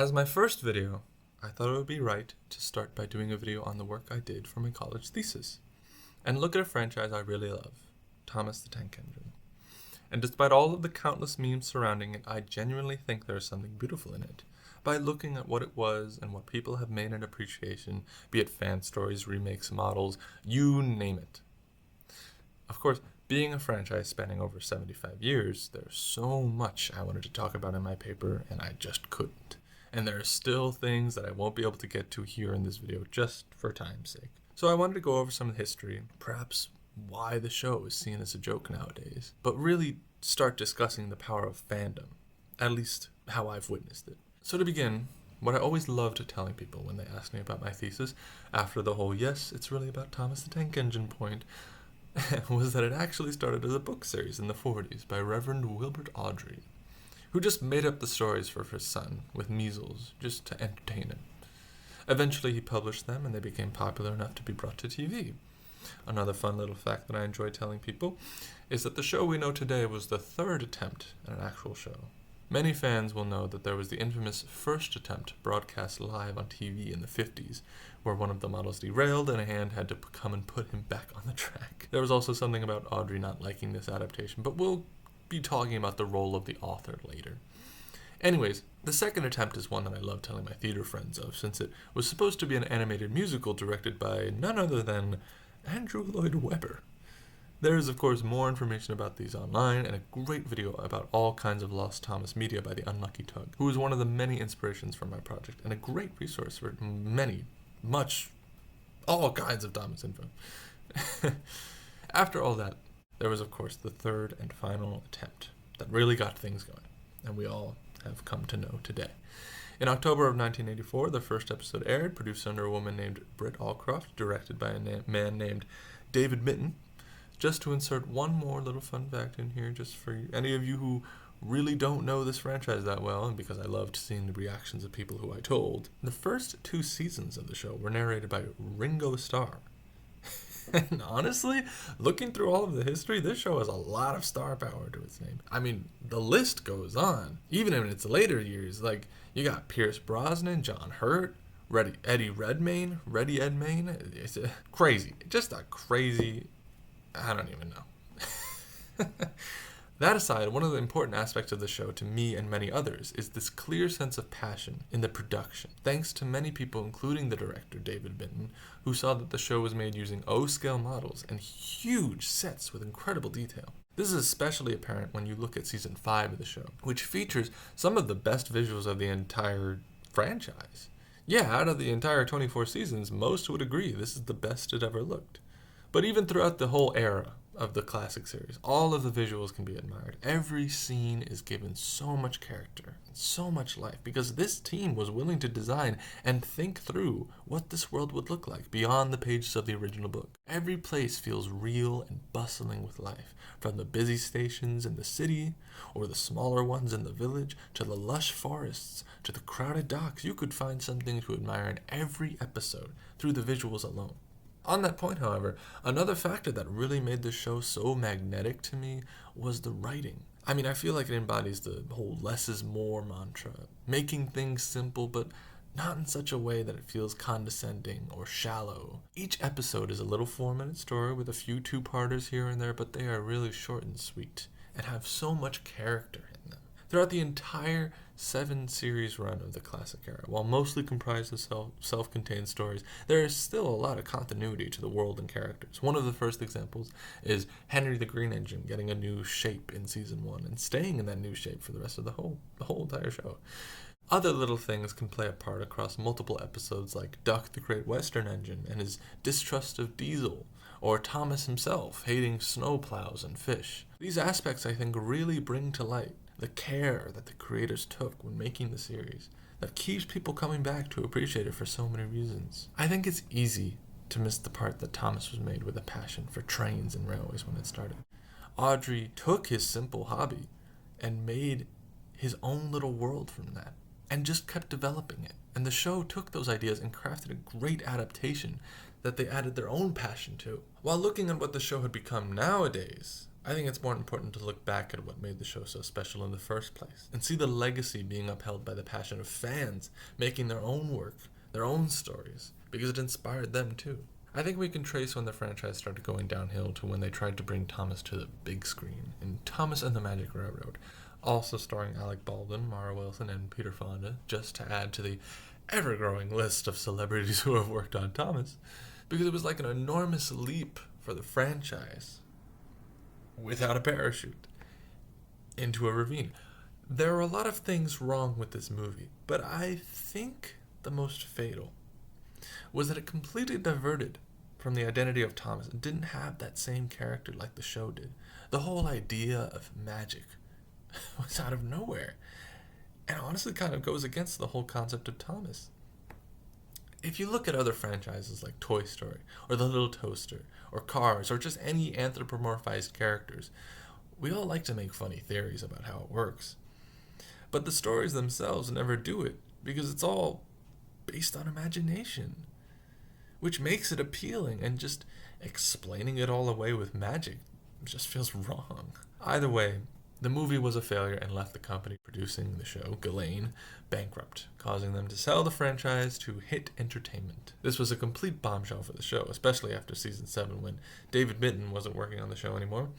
As my first video, I thought it would be right to start by doing a video on the work I did for my college thesis, and look at a franchise I really love, Thomas the Tank Engine. And despite all of the countless memes surrounding it, I genuinely think there is something beautiful in it, by looking at what it was and what people have made an appreciation, be it fan stories, remakes, models, you name it. Of course, being a franchise spanning over 75 years, there's so much I wanted to talk about in my paper, and I just couldn't. And there are still things that I won't be able to get to here in this video just for time's sake. So I wanted to go over some of the history, perhaps why the show is seen as a joke nowadays, but really start discussing the power of fandom, at least how I've witnessed it. So to begin, what I always loved telling people when they asked me about my thesis, after the whole yes, it's really about Thomas the Tank Engine point, was that it actually started as a book series in the 40s by Reverend Wilbert Awdry, who just made up the stories for his son with measles just to entertain him. Eventually he published them and they became popular enough to be brought to TV. Another fun little fact that I enjoy telling people is that the show we know today was the third attempt at an actual show. Many fans will know that there was the infamous first attempt broadcast live on TV in the 50s, where one of the models derailed and a hand had to come and put him back on the track. There was also something about Awdry not liking this adaptation, but we'll be talking about the role of the author later. Anyways, the second attempt is one that I love telling my theater friends of, since it was supposed to be an animated musical directed by none other than Andrew Lloyd Webber. There is, of course, more information about these online, and a great video about all kinds of lost Thomas media by the Unlucky Tug, who was one of the many inspirations for my project, and a great resource for all kinds of Thomas info. After all that, there was, of course, the third and final attempt that really got things going, and we all have come to know today. In October of 1984, the first episode aired, produced under a woman named Britt Allcroft, directed by a man named David Mitton. Just to insert one more little fun fact in here, just for any of you who really don't know this franchise that well, and because I loved seeing the reactions of people who I told, the first 2 seasons of the show were narrated by Ringo Starr. And honestly, looking through all of the history, this show has a lot of star power to its name. I mean, the list goes on. Even in its later years, like, you got Pierce Brosnan, John Hurt, Eddie Redmayne. It's crazy. Just a crazy... I don't even know. That aside, one of the important aspects of the show to me and many others is this clear sense of passion in the production, thanks to many people, including the director, David Mitton, who saw that the show was made using O-scale models and huge sets with incredible detail. This is especially apparent when you look at season 5 of the show, which features some of the best visuals of the entire franchise. Yeah, out of the entire 24 seasons, most would agree this is the best it ever looked. But even throughout the whole era of the classic series, all of the visuals can be admired. Every scene is given so much character and so much life because this team was willing to design and think through what this world would look like beyond the pages of the original book. Every place feels real and bustling with life, from the busy stations in the city or the smaller ones in the village to the lush forests to the crowded docks. You could find something to admire in every episode through the visuals alone. On that point, however, another factor that really made this show so magnetic to me was the writing. I mean, I feel like it embodies the whole less is more mantra, making things simple, but not in such a way that it feels condescending or shallow. Each episode is a little 4-minute story with a few 2-parters here and there, but they are really short and sweet and have so much character in them. Throughout the entire 7-series run of the classic era, while mostly comprised of self-contained stories, there is still a lot of continuity to the world and characters. One of the first examples is Henry the Green Engine getting a new shape in season 1 and staying in that new shape for the rest of the whole entire show. Other little things can play a part across multiple episodes, like Duck the Great Western Engine and his distrust of diesel, or Thomas himself hating snowplows and fish. These aspects, I think, really bring to light the care that the creators took when making the series that keeps people coming back to appreciate it for so many reasons. I think it's easy to miss the part that Thomas was made with a passion for trains and railways when it started. Awdry took his simple hobby and made his own little world from that and just kept developing it. And the show took those ideas and crafted a great adaptation that they added their own passion to. While looking at what the show had become nowadays, I think it's more important to look back at what made the show so special in the first place and see the legacy being upheld by the passion of fans making their own work, their own stories, because it inspired them too. I think we can trace when the franchise started going downhill to when they tried to bring Thomas to the big screen in Thomas and the Magic Railroad, also starring Alec Baldwin, Mara Wilson, and Peter Fonda, just to add to the ever-growing list of celebrities who have worked on Thomas, because it was like an enormous leap for the franchise without a parachute into a ravine. There are a lot of things wrong with this movie, but I think the most fatal was that it completely diverted from the identity of Thomas and didn't have that same character like the show did. The whole idea of magic was out of nowhere, and honestly kind of goes against the whole concept of Thomas. If you look at other franchises like Toy Story, or The Little Toaster, or Cars, or just any anthropomorphized characters, we all like to make funny theories about how it works. But the stories themselves never do it, because it's all based on imagination, which makes it appealing, and just explaining it all away with magic just feels wrong. Either way, the movie was a failure and left the company producing the show, Gullane, bankrupt, causing them to sell the franchise to Hit Entertainment. This was a complete bombshell for the show, especially after season 7 when David Mitton wasn't working on the show anymore.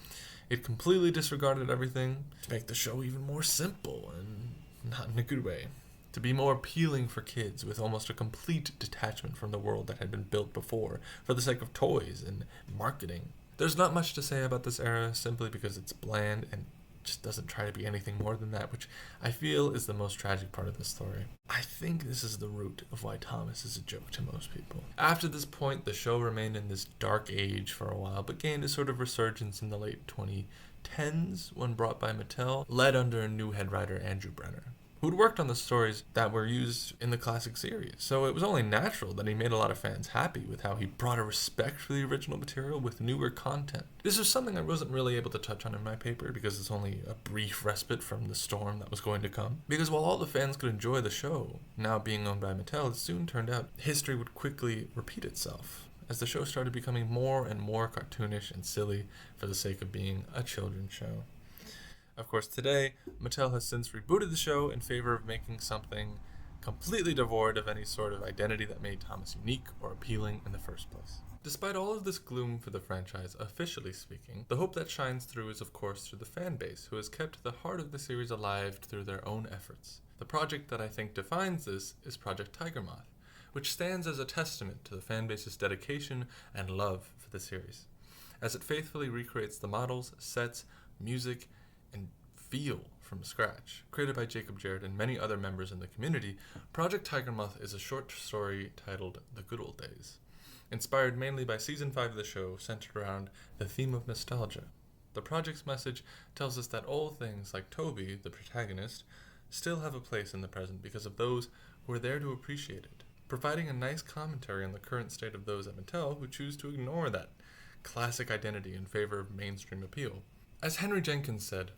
It completely disregarded everything to make the show even more simple, and not in a good way. To be more appealing for kids with almost a complete detachment from the world that had been built before for the sake of toys and marketing. There's not much to say about this era simply because it's bland and just doesn't try to be anything more than that, which I feel is the most tragic part of the story. I think this is the root of why Thomas is a joke to most people. After this point, the show remained in this dark age for a while, but gained a sort of resurgence in the late 2010s when brought by Mattel, led under a new head writer, Andrew Brenner, who'd worked on the stories that were used in the classic series. So it was only natural that he made a lot of fans happy with how he brought a respect for the original material with newer content. This was something I wasn't really able to touch on in my paper because it's only a brief respite from the storm that was going to come. Because while all the fans could enjoy the show, now being owned by Mattel, it soon turned out history would quickly repeat itself, as the show started becoming more and more cartoonish and silly for the sake of being a children's show. Of course, today, Mattel has since rebooted the show in favor of making something completely devoid of any sort of identity that made Thomas unique or appealing in the first place. Despite all of this gloom for the franchise, officially speaking, the hope that shines through is of course through the fan base, who has kept the heart of the series alive through their own efforts. The project that I think defines this is Project Tiger Moth, which stands as a testament to the fan base's dedication and love for the series, as it faithfully recreates the models, sets, music, and feel from scratch. Created by Jacob Jarrett and many other members in the community, Project Tiger Moth is a short story titled The Good Old Days, inspired mainly by Season 5 of the show, centered around the theme of nostalgia. The project's message tells us that old things like Toby, the protagonist, still have a place in the present because of those who are there to appreciate it, providing a nice commentary on the current state of those at Mattel who choose to ignore that classic identity in favor of mainstream appeal. As Henry Jenkins said,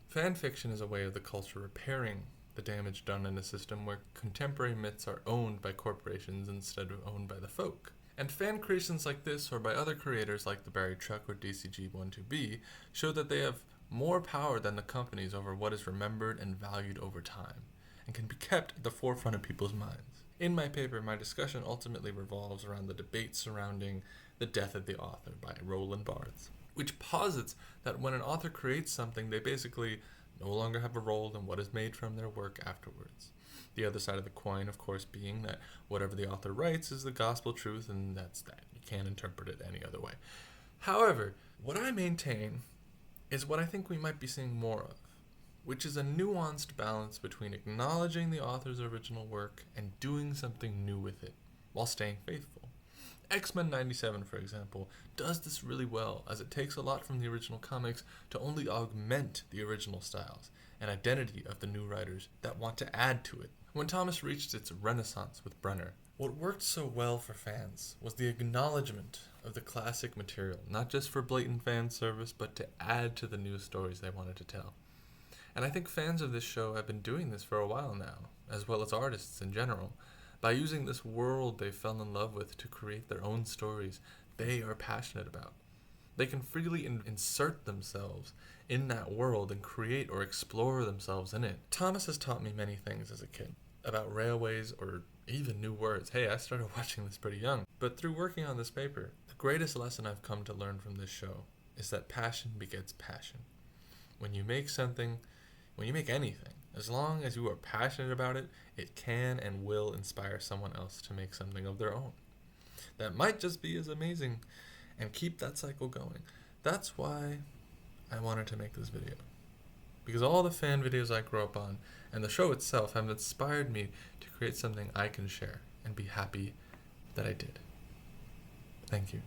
fan fiction is a way of the culture repairing the damage done in a system where contemporary myths are owned by corporations instead of owned by the folk. And fan creations like this, or by other creators like the Barry Truck or DCG12B, show that they have more power than the companies over what is remembered and valued over time, and can be kept at the forefront of people's minds. In my paper, my discussion ultimately revolves around the debate surrounding The Death of the Author by Roland Barthes, which posits that when an author creates something, they basically no longer have a role in what is made from their work afterwards. The other side of the coin, of course, being that whatever the author writes is the gospel truth, and that's that. You can't interpret it any other way. However, what I maintain is what I think we might be seeing more of, which is a nuanced balance between acknowledging the author's original work and doing something new with it, while staying faithful. X-Men 97, for example, does this really well, as it takes a lot from the original comics to only augment the original styles and identity of the new writers that want to add to it. When Thomas reached its renaissance with Brenner, what worked so well for fans was the acknowledgement of the classic material, not just for blatant fan service, but to add to the new stories they wanted to tell. And I think fans of this show have been doing this for a while now, as well as artists in general, by using this world they fell in love with to create their own stories they are passionate about. They can freely insert themselves in that world and create or explore themselves in it. Thomas has taught me many things as a kid about railways or even new words. Hey, I started watching this pretty young. But through working on this paper, the greatest lesson I've come to learn from this show is that passion begets passion. When you make anything, as long as you are passionate about it, it can and will inspire someone else to make something of their own that might just be as amazing, and keep that cycle going. That's why I wanted to make this video. Because all the fan videos I grew up on and the show itself have inspired me to create something I can share and be happy that I did. Thank you.